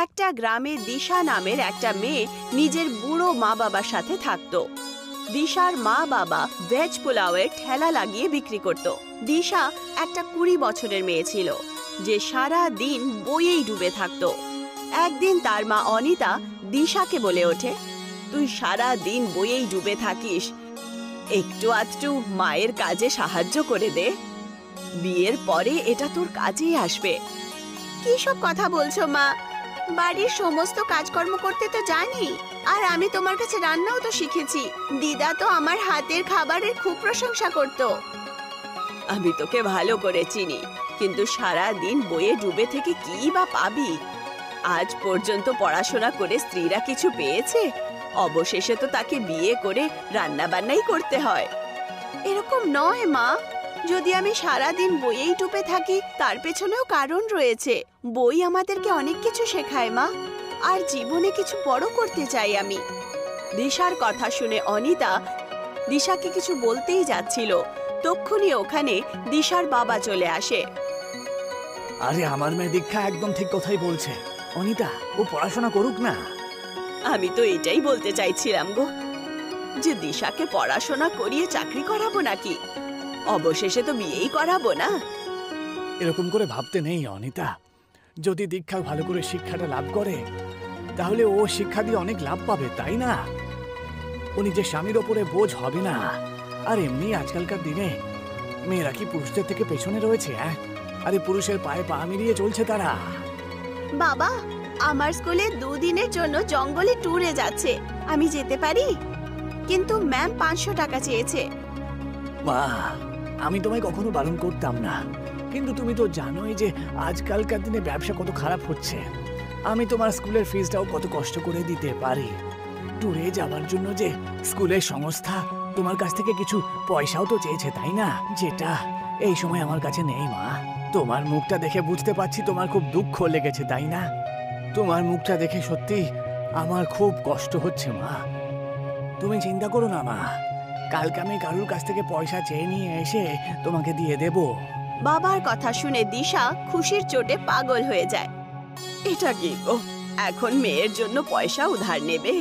একটা গ্রামে দিশা নামের একটা মেয়ে নিজের বুড়ো মা বাবার সাথে থাকতো। দিশার মা বাবা ভেজ পোলাওয়ের ঠেলা লাগিয়ে বিক্রি করত। দিশা একটা 20 বছরের মেয়ে ছিল যে সারা দিন বইয়েই ডুবে থাকতো। একদিন তার মা অনিতা দিশাকে বলে ওঠে, তুই সারা দিন বইয়েই ডুবে থাকিস, একটু আধটু মায়ের কাজে সাহায্য করে দে, বিয়ের পরে এটা তোর কাজেই আসবে। কি সব কথা বলছো মা? বাড়ির সমস্ত কাজকর্ম করতে তো জানি, আর আমি তোমার কাছে রান্নাও তো শিখেছি। দিদা তো আমার হাতের খাবারের খুব প্রশংসা করত। আমি তোকে ভালো করে চিনি, কিন্তু সারা দিন বইয়ে ডুবে থেকে কি বা পাবি? আজ পর্যন্ত পড়াশোনা করে স্ত্রীরা কিছু পেয়েছে? অবশেষে তো তাকে বিয়ে করে রান্না বান্নাই করতে হয়। এরকম নয় মা, যদি আমি সারা দিন বইয়েই ডুবে থাকি তার পেছনেও কারণ রয়েছে। বই আমাদেরকে অনেক কিছু শেখায় মা, আর জীবনে কিছু বড় করতে চাই আমি। দিশার কথা শুনে অনিতা দিশাকে কিছু বলতেই যাচ্ছিল, তক্ষুনি ওখানে দিশার বাবা চলে আসে। আরে আমার মেয়ে দীক্ষা একদম ঠিক কথাই বলছে। অনিতা, ও পড়াশোনা করুক না। আমি তো এটাই বলতে চাইছিলাম গো, যে দিশাকে পড়াশোনা করিয়ে চাকরি করাবো নাকি, অবশেষে তো বিয়েই করাবো না। এরকম করে ভাবতে নেই অনিতা। যদি দীক্ষা ভালো করে শিক্ষাটা লাভ করে তাহলে ও শিক্ষা দিয়ে অনেক লাভ পাবে, তাই না? ও নিজের স্বামীর ওপরে বোঝ হবে না। আর এমনি আজকালকার দিনে মেয়েরা কি পুরুষদের থেকে পেছনে রয়েছে? আরে পুরুষের পায়ে পা মিলিয়ে চলছে তারা। বাবা, আমার স্কুলে 2 দিনের জন্য জঙ্গলে ট্যুরে যাচ্ছে, আমি যেতে পারি? কিন্তু ম্যাম 500 টাকা চেয়েছে। মা, আমি তোমায় কখনো বারণ করতাম না, কিন্তু তুমি তো জানোই যে আজকালকার দিনে ব্যবসা কত খারাপ হচ্ছে। আমি তোমার স্কুলের ফিসটাও কত কষ্ট করে দিতে পারি। ট্যুরে যাওয়ার জন্য যে স্কুলের সংস্থা তোমার কাছ থেকে কিছু পয়সাও তো চেয়েছে, তাই না? যেটা এই সময় আমার কাছে নেই মা। তোমার মুখটা দেখে বুঝতে পারছি তোমার খুব দুঃখ লেগেছে, তাই না? তোমার মুখটা দেখে সত্যি আমার খুব কষ্ট হচ্ছে মা। তুমি চিন্তা করো না মা, কালকে আমি কারুর কাছ থেকে পয়সা চেয়ে নিয়ে এসে তোমাকে দিয়ে দেব। বাবার কথা শুনে দিশা খুশির চোটে পাগল হয়ে যায়। এটা কি গো, এখন মেয়ের জন্য পয়সা উধার নেবে?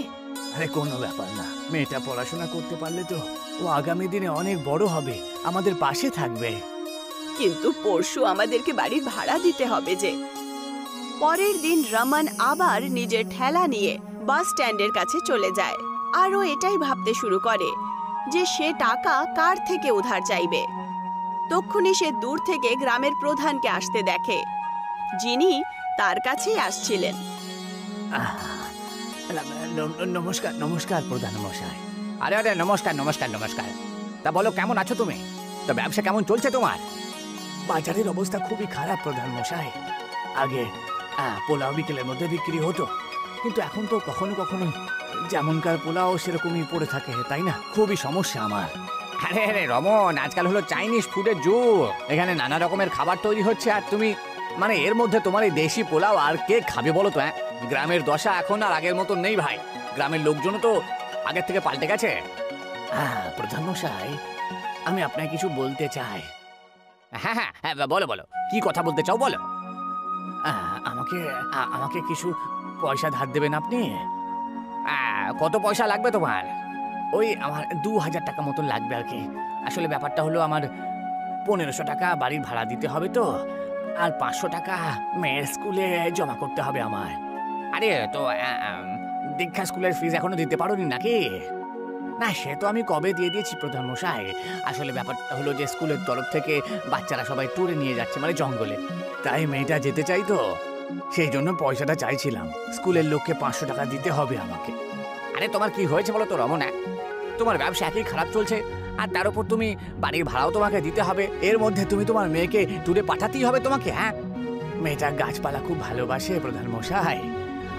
আরে কোনো ব্যাপার না, মেয়েটা পড়াশোনা করতে পারলে তো ও আগামী দিনে অনেক বড় হবে, আমাদের পাশে থাকবে। কিন্তু পরশু আমাদেরকে বাড়ির ভাড়া দিতে হবে যে। পরের দিন রমন আবার নিজের ঠেলা নিয়ে বাস স্ট্যান্ডের কাছে চলে যায়, আর ও এটাই ভাবতে শুরু করে যে সে টাকা কার থেকে উধার চাইবে। তক্ষুনি সে দূর থেকে গ্রামের প্রধানকে আসতে দেখে, যিনি তার কাছেই আসছিলেন। নমস্কার নমস্কার প্রধান মশাই। আরে আরে নমস্কার নমস্কার নমস্কার। তা বলো, কেমন আছো তুমি? তো ব্যবসা কেমন চলছে তোমার? বাজারের অবস্থা খুবই খারাপ প্রধান মশাই। আগে পোলাও বিকেলের মধ্যে বিক্রি হতো, কিন্তু এখন তো কখনো কখনো যেমনকার পোলাও সেরকমই পড়ে থাকে, তাই না? খুবই সমস্যা আমার। আরে আরে রমন, আজকাল হলো চাইনিজ ফুডের যুগ। এখানে নানা রকমের খাবার তৈরি হচ্ছে, আর তুমি মানে এর মধ্যে তোমার এই দেশি পোলাও আর কে খাবে বলো তো? গ্রামের দশা এখন আর আগের মতন নেই ভাই। গ্রামের লোকজনও তো আগের থেকে পাল্টে গেছে। প্রধান মশাই, আমি আপনাকে কিছু বলতে চাই। হ্যাঁ হ্যাঁ হ্যাঁ, বলো বলো, কি কথা বলতে চাও বলো। আমাকে আমাকে কিছু পয়সা ধার দেবেন আপনি? কত পয়সা লাগবে তোমার? ওই আমার 2000 টাকা মতন লাগবে আর কি। আসলে ব্যাপারটা হলো আমার 1500 টাকা বাড়ির ভাড়া দিতে হবে তো, আর 500 টাকা মেয়ের স্কুলে জমা করতে হবে আমার। আরে তো দীক্ষা স্কুলের ফিস এখনো দিতে পারোনি নাকি? না, সে তো আমি কবে দিয়ে দিয়েছি প্রধান মশাই। আসলে ব্যাপারটা হলো যে স্কুলের তরফ থেকে বাচ্চারা সবাই ট্যুরে নিয়ে যাচ্ছে, মানে জঙ্গলে। তাই মেয়েটা যেতে চাই তো, সেই জন্য পয়সাটা চাইছিলাম। স্কুলের লোককে 500 টাকা দিতে হবে আমাকে। আরে তোমার কি হয়েছে বলো তো রমনা? তোমার ব্যবসা একই খারাপ চলছে, আর তার উপর তুমি বাড়ির ভাড়াও তোমাকে দিতে হবে। এর মধ্যে তুমি তোমার মেয়েকে ট্যুরে পাঠাতেই হবে তোমাকে। মেয়েটা গাছপালা খুব ভালোবাসে প্রধান মশাই,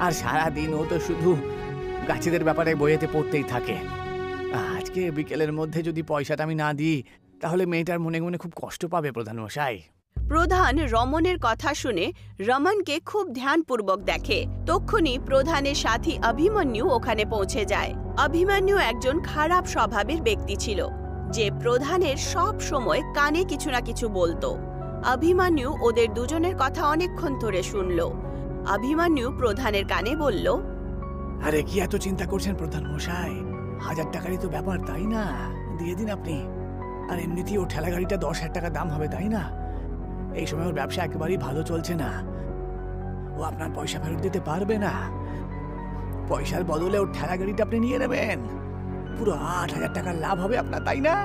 আর সারাদিন ও তো শুধু গাছেদের ব্যাপারে বইয়েতে পড়তেই থাকে। আজকে বিকেলের মধ্যে যদি পয়সাটা আমি না দিই তাহলে মেয়েটার মনে মনে খুব কষ্ট পাবে প্রধান মশাই। প্রধান রমনের কথা শুনে রমনকে খুব ধ্যানপূর্বক দেখে। তক্ষুনি প্রধানের সাথী অভিমন্যু ওখানে পৌঁছে যায়। অভিমন্যু একজন খারাপ স্বভাবের ব্যক্তি ছিল, যে প্রধানের সব সময় কানে কিছু না কিছু বলতো। অভিমন্যু ওদের দুজনের কথা অনেকক্ষণ ধরে শুনল। অভিমন্যু প্রধানের কানে বলল, আরে কি এত চিন্তা করছেন প্রধান মশাই? 1000 টাকারই তো ব্যাপার, তাই না? দিয়ে দিন আপনি। আর এমনিতেই ও ঠেলা গাড়িটা 10,000 টাকা দাম হবে, তাই না? এই সময় ওর ব্যবসা একেবারেই ভালো চলছে না। ও আপনার পয়সা ফেরত দিতে পারবে না। পয়সার বদলে ওর ঠেলা গাড়িটা আপনি নিয়ে নেবেন। পুরো 8,000 টাকার লাভ হবে আপনার, তাই না?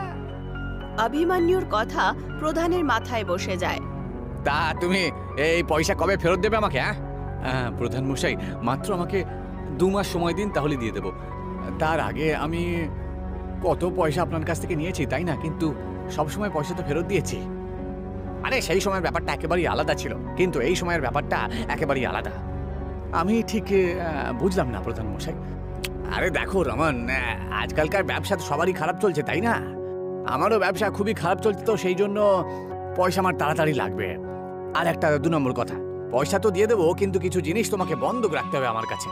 অভিমন্যুর কথা প্রধানের মাথায় বসে যায়। তা তুমি এই পয়সা কবে ফেরত দেবে আমাকে? হ্যাঁ প্রধান মশাই, মাত্র আমাকে 2 মাস সময় দিন, তাহলে দিয়ে দেবো। তার আগে আমি কত পয়সা আপনার কাছ থেকে নিয়েছি, তাই না? কিন্তু সব সময় পয়সা তো ফেরত দিয়েছি। আরে সেই সময়ের ব্যাপারটা একেবারেই আলাদা ছিল, কিন্তু এই সময়ের ব্যাপারটা একেবারেই আলাদা। আমি ঠিক বুঝলাম না প্রধান মশাই। আরে দেখো রমন, আজকালকার ব্যবসা তো সবারই খারাপ চলছে, তাই না? আমারও ব্যবসা খুবই খারাপ চলছে, তো সেই জন্য পয়সা আমার তাড়াতাড়ি লাগবে। আর একটা 2 নম্বর কথা, পয়সা তো দিয়ে দেবো, কিন্তু কিছু জিনিস তোমাকে বন্ধক রাখতে হবে আমার কাছে।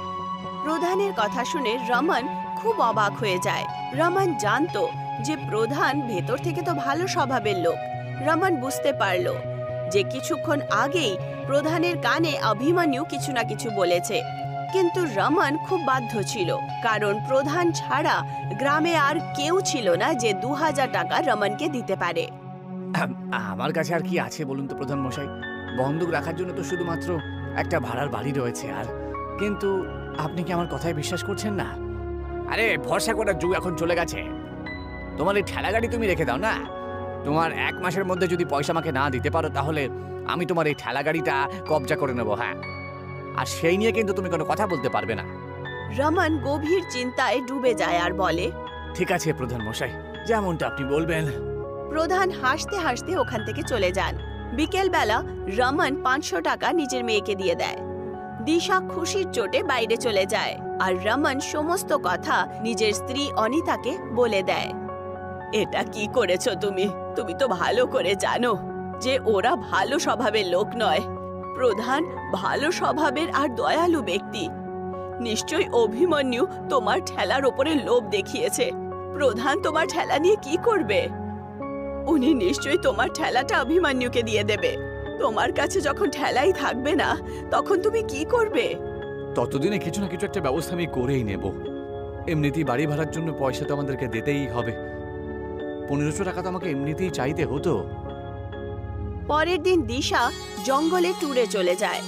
প্রধানের কথা শুনে রমন খুব অবাক হয়ে যায়। রমন জানতো যে প্রধান ভেতর থেকে তো ভালো স্বভাবের লোক। রমন বুঝতে পারল যে কিছুক্ষণ আগেই প্রধানের কানে অভিমন্যু কিছু না কিছু বলেছে, কিন্তু রমন খুব বাধ্য ছিল, কারণ প্রধান ছাড়া গ্রামে আর কেউ ছিল না যে 2000 টাকা রমনকে দিতে পারে। আমার কাছে আর কি আছে বলুন তো প্রধান মশাই? বন্ধক রাখার জন্য তো শুধুমাত্র একটা ভাড়ার বাড়ি রয়েছে। আর কিন্তু আপনি কি আমার কথায় বিশ্বাস করছেন না? আরে ভরসা করার যুগ এখন চলে গেছে। তোমার এই ঠেলা গাড়ি তুমি রেখে দাও না। তোমার 1 মাসের মধ্যে যদি পয়সা আমাকে না দিতে পারো, তাহলে আমি তোমার এই ঠেলা গাড়িটা কবজা করে নেবো। হ্যাঁ, আর সেই নিয়ে কিন্তু তুমি কোনো কথা বলতে পারবে না। রমন গভীর চিন্তায় ডুবে যায় আর বলে, ঠিক আছে প্রধান মশাই, যেমনটা আপনি বলবেন। প্রধান হাসতে হাসতে ওখান থেকে চলে যান। বিকেল বেলা রমন 500 টাকা নিজের মেয়েকে দিয়ে দেয়। দিশা খুশির চোটে বাইরে চলে যায়, আর রমন সমস্ত কথা নিজের স্ত্রী অনিতাকে বলে দেয়। এটা কি করেছো তুমি? তুমি তো ভালো করে জানো যে ওরা ভালো স্বভাবের লোক নয়। প্রধান ভালো স্বভাবের আর দয়ালু ব্যক্তি। নিশ্চয়ই অভিমন্যু তোমার ঠেলার ওপরে লোভ দেখিয়েছে। প্রধান তোমার ঠেলা নিয়ে কি করবে? উনি নিশ্চয়ই তোমার ঠেলাটা অভিমন্যুকে দিয়ে দেবে। তোমার কাছে যখন ঠেলাই থাকবে না, তখন তুমি কি করবে? ততদিনে কিছু না কিছু একটা ব্যবস্থা আমি করেই নেব। এমনিতেই বাড়ি ভাড়ার জন্য পয়সা তো আমাদেরকে দিতেই হবে। 1500 টাকা তো আমাকে এমনিতেই চাইতে হতো। পরের দিন দিশা জঙ্গলে ট্যুরে চলে যায়।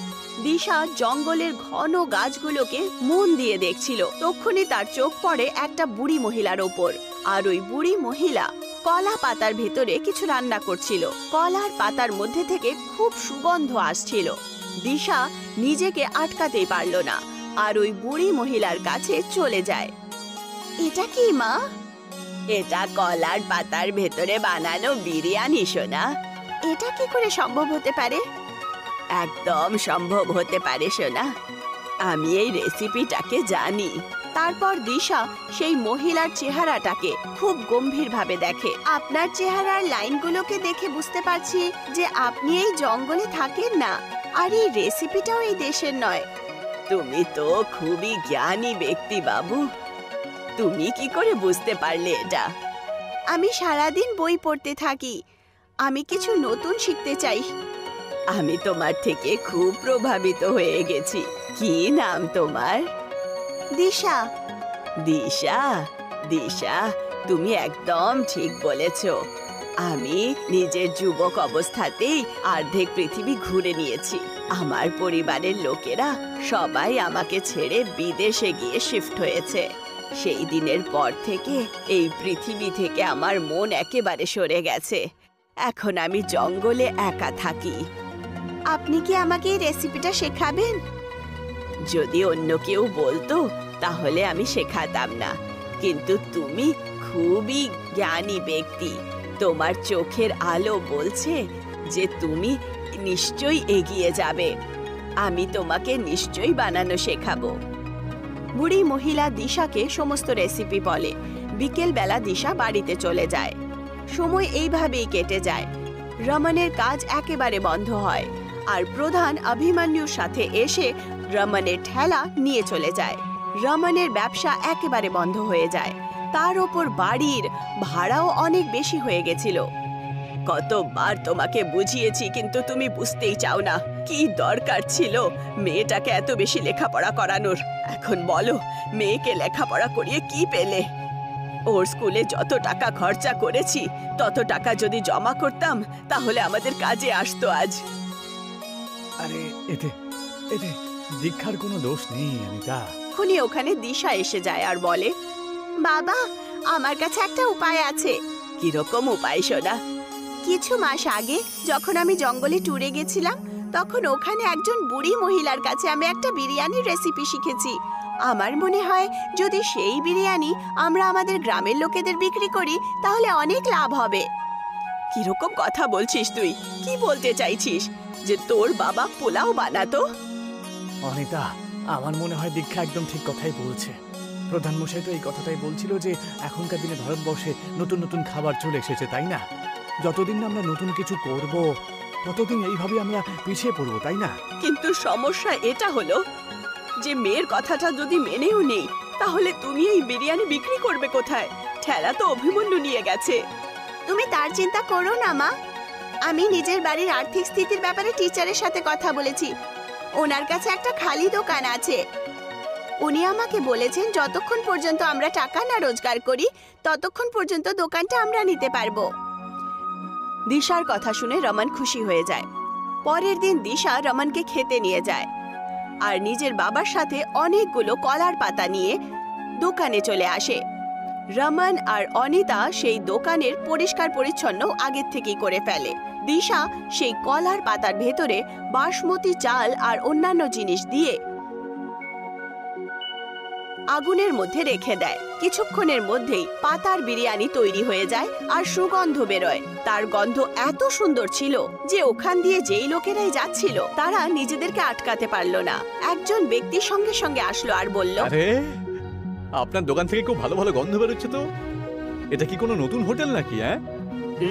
দিশা জঙ্গলের ঘন গাছগুলোকে মন দিয়ে দেখছিল। তখনই তার চোখ পড়ে একটা বুড়ি মহিলার ওপর। আর ওই বুড়ি মহিলা কলা পাতার ভেতরে কিছু রান্না করছিল। কলার পাতার মধ্যে থেকে খুব সুগন্ধ আসছিল। দিশা নিজেকে আটকাতেই পারল না, আর ওই বুড়ি মহিলার কাছে চলে যায়। এটা কি মা? এটা কলার পাতার ভেতরে বানানো বিরিয়ানি সোনা। এটা কি করে সম্ভব হতে পারে? একদম সম্ভব হতে পারে সোনা। আমি এই রেসিপিটাকে জানি। তারপর দিশা সেই মহিলার চেহারাটাকে খুব গম্ভীরভাবে দেখে। আপনার চেহারার লাইনগুলোকে দেখে বুঝতে পারছি যে আপনি এই জঙ্গলে থাকেন না, আর এই রেসিপিটাও এই দেশের নয়। তুমি তো খুবই জ্ঞানী ব্যক্তি বাবু। তুমি কি করে বুঝতে পারলে এটা? আমি সারাদিন বই পড়তে থাকি। আমি কিছু নতুন শিখতে চাই। আমি তোমার থেকে খুব প্রভাবিত হয়ে গেছি। কি নাম তোমার? দিশা। দিশা, দিশা, তুমি একদম ঠিক বলেছ। আমি নিজের যুবক অবস্থাতেই অর্ধেক পৃথিবী ঘুরে নিয়েছি। আমার পরিবারের লোকেরা সবাই আমাকে ছেড়ে বিদেশে গিয়ে শিফট হয়েছে। সেই দিনের পর থেকে এই পৃথিবী থেকে আমার মন একেবারে সরে গেছে। এখন আমি জঙ্গলে একা থাকি। আপনি কি আমাকে এই রেসিপিটা শেখাবেন? যদি অন্য কেউ বলতো তাহলে আমি শেখাতাম না, কিন্তু তুমি খুবই জ্ঞানী ব্যক্তি। তোমার চোখের আলো বলছে যে তুমি নিশ্চয়ই এগিয়ে যাবে। আমি তোমাকে নিশ্চয়ই বানানো শেখাবো। বুড়ি মহিলা দিশাকে সমস্ত রেসিপি বলে। বিকেল বেলা দিশা বাড়িতে চলে যায়। সময় এইভাবেই কেটে যায়। রমনের কাজ একেবারে বন্ধ হয়, আর প্রধান অভিমন্যুর সাথে এসে রমনের ঠেলা নিয়ে চলে যায়। রমনের ব্যবসা একেবারে বন্ধ হয়ে যায়। তার ওপর বাড়ির ভাড়াও অনেক বেশি হয়ে গেছিল। কতবার তোমাকে বুঝিয়েছি কিন্তু তুমি বুঝতেই চাও না। কি দরকার ছিল মেয়েটাকে এত বেশি লেখাপড়া করানোর? এখন বলো, মেয়েকে লেখাপড়া করিয়ে কি পেলে? ওর স্কুলে যত টাকা খরচা করেছি তত টাকা যদি জমা করতাম তাহলে আমাদের কাজে আসতো আজ। আরে এতে এতে দীক্ষার কোনো দোষ নেই অনিতা। খুনি ওখানে দিশা এসে যায় আর বলে, বাবা, আমার কাছে একটা উপায় আছে। কিরকম উপায় সোনা? কিছু মাস আগে যখন আমি জঙ্গলে ট্যুরে গেছিলাম তখন ওখানে একজন বুড়ি মহিলার কাছে আমি একটা বিরিয়ানির রেসিপি শিখেছি। আমার মনে হয় যদি সেই বিরিয়ানি আমরা আমাদের গ্রামের লোকেদের বিক্রি করি তাহলে অনেক লাভ হবে। কিরকম কথা বলছিস তুই? কি বলতে চাইছিস? যে তোর বাবা পোলাও বানাতো? অনিতা, আমার মনে হয় দীক্ষা একদম ঠিক কথাই বলছে। প্রধানমশাই তো এই কথাটাই বলছিল যে এখনকার দিনে ভারতবর্ষে নতুন নতুন খাবার চলে এসেছে, তাই না? যতদিন না আমরা নতুন কিছু করব ততদিন এইভাবে আমরা পিছিয়ে পড়বো, তাই না? কিন্তু সমস্যা এটা হলো যে মেয়ের কথাটা যদি মেনেও নেই তাহলে তুমি এই বিরিয়ানি বিক্রি করবে কোথায়? ঠেলা তো অভিমন্যু নিয়ে গেছে। তুমি তার চিন্তা করো না মা। আমি নিজের বাড়ির আর্থিক স্থিতির ব্যাপারে টিচারের সাথে কথা বলেছি। ওনার কাছে একটা খালি দোকান আছে। উনি আমাকে বলেছেন যতক্ষণ পর্যন্ত আমরা টাকা না রোজগার করি ততক্ষণ পর্যন্ত দোকানটা আমরা নিতে পারবো। দিশার কথা শুনে রমন খুশি হয়ে যায়। পরের দিন দিশা রমনকে খেতে নিয়ে যায় আর নিজের বাবার সাথে অনেকগুলো কলার পাতা নিয়ে দোকানে চলে আসে। রমন আর অনিতা সেই দোকানের পরিষ্কার পরিচ্ছন্ন আগের থেকেই করে ফেলে। দিশা সেই কলার পাতার ভেতরে বাসমতি চাল আর অন্যান্য জিনিস দিয়ে আগুনের মধ্যে রেখে দেয়। কিছুক্ষণের মধ্যেই পাতার বিরিয়ানি তৈরি হয়ে যায় আর সুগন্ধ বেরোয়। তার গন্ধ এত সুন্দর ছিল যে ওখান দিয়ে যেই লোকেরাই যাচ্ছিল তারা নিজেদেরকে আটকাতে পারলো না। একজন ব্যক্তি সঙ্গে সঙ্গে আসলো আর বলল, আরে, আপনার দোকান থেকে খুব ভালো ভালো গন্ধ বেরোচ্ছে তো। এটা কি কোনো নতুন হোটেল নাকি? হ্যাঁ,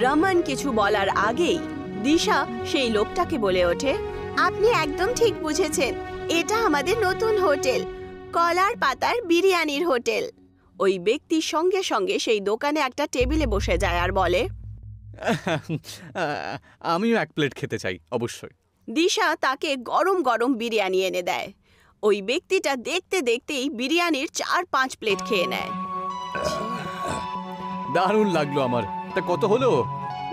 রমন কিছু বলার আগেই দিশা সেই লোকটাকে বলে ওঠে, আপনি একদম ঠিক বুঝেছেন, এটা আমাদের নতুন হোটেল, কলার পাতার বিরিয়ানির হোটেল। ওই ব্যক্তি সঙ্গে সঙ্গে সেই দোকানে একটা টেবিলে বসে যায় আর বলে, আমিও এক প্লেট খেতে চাই অবশ্যই। দিশা তাকে গরম গরম বিরিয়ানি এনে দেয়। ওই ব্যক্তিটা দেখতে দেখতেই বিরিয়ানির 4-5 প্লেট খেয়ে নেয়। দারুণ লাগলো আমার। তা কত হলো?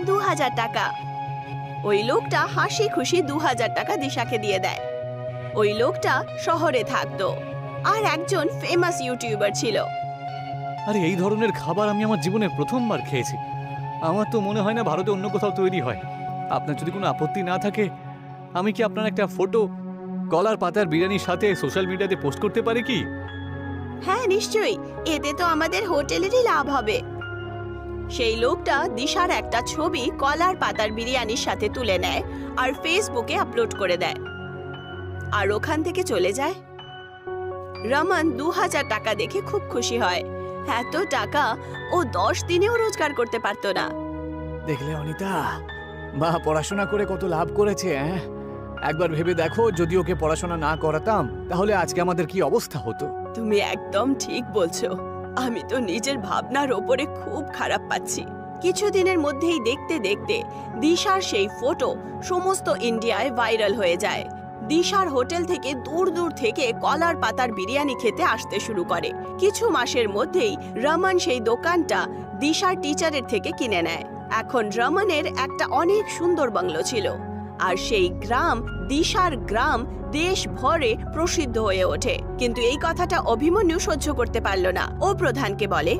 2000 টাকা। ওই লোকটা হাসি খুশি 2000 টাকা দিশাকে দিয়ে দেয়। ওই লোকটা শহরে থাকতো আর একজন ফেমাস ইউটিউবার ছিল। আরে, এই ধরনের খাবার আমি আমার জীবনে প্রথমবার খেয়েছি। আমার তো মনে হয় না ভারতে অন্য কোথাও তৈরি হয়। আপনার যদি কোনো আপত্তি না থাকে আমি কি আপনার একটা ফটো কলার পাতার বিরিয়ানির সাথে সোশ্যাল মিডিয়াতে পোস্ট করতে পারি কি? হ্যাঁ নিশ্চয়ই, এতে তো আমাদের হোটেলেরই লাভ হবে। সেই লোকটা দিশার একটা ছবি কলার পাতার বিরিয়ানির সাথে তুলে নেয় আর ফেসবুকে আপলোড করে দেয় আর ওখান থেকে চলে যায়। রমন 2000 টাকা দেখে খুব খুশি হয়। এত টাকা ও 10 দিনেও রোজগার করতে পারতো না। দেখলে অনিতা, মা পড়াশোনা করে কত লাভ করেছে। একবার ভেবে দেখো, যদি ওকে পড়াশোনা না করাতাম তাহলে আজকে আমাদের কি অবস্থা হতো। তুমি একদম ঠিক বলছো। আমি তো নিজের ভাবনার ওপরে খুব খারাপ পাচ্ছি। কিছুদিনের মধ্যেই দেখতে দেখতে দিশার সেই ফটো সমস্ত ইন্ডিয়ায় ভাইরাল হয়ে যায়। দিশার হোটেল থেকে দূর দূর থেকে কলার পাতার বিরিয়ানি খেতে আসতে শুরু করে। কিছু মাসের মধ্যেই রমন সেই দোকানটা দিশার টিচারের থেকে কিনে নেয়। এখন রমনের একটা অনেক সুন্দর বাংলো ছিল আর সেই গ্রাম দিশার গ্রাম দেশ ভরে প্রসিদ্ধ হয়ে ওঠে। কিন্তু এই কথাটা অভিমন্যু সহ্য করতে পারল না। ও প্রধানকে বলে,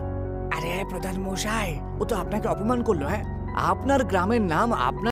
আরে প্রধান মশাই, ও তো আপনাকে অপমান করলো। আপনার গ্রামের নাম আপনার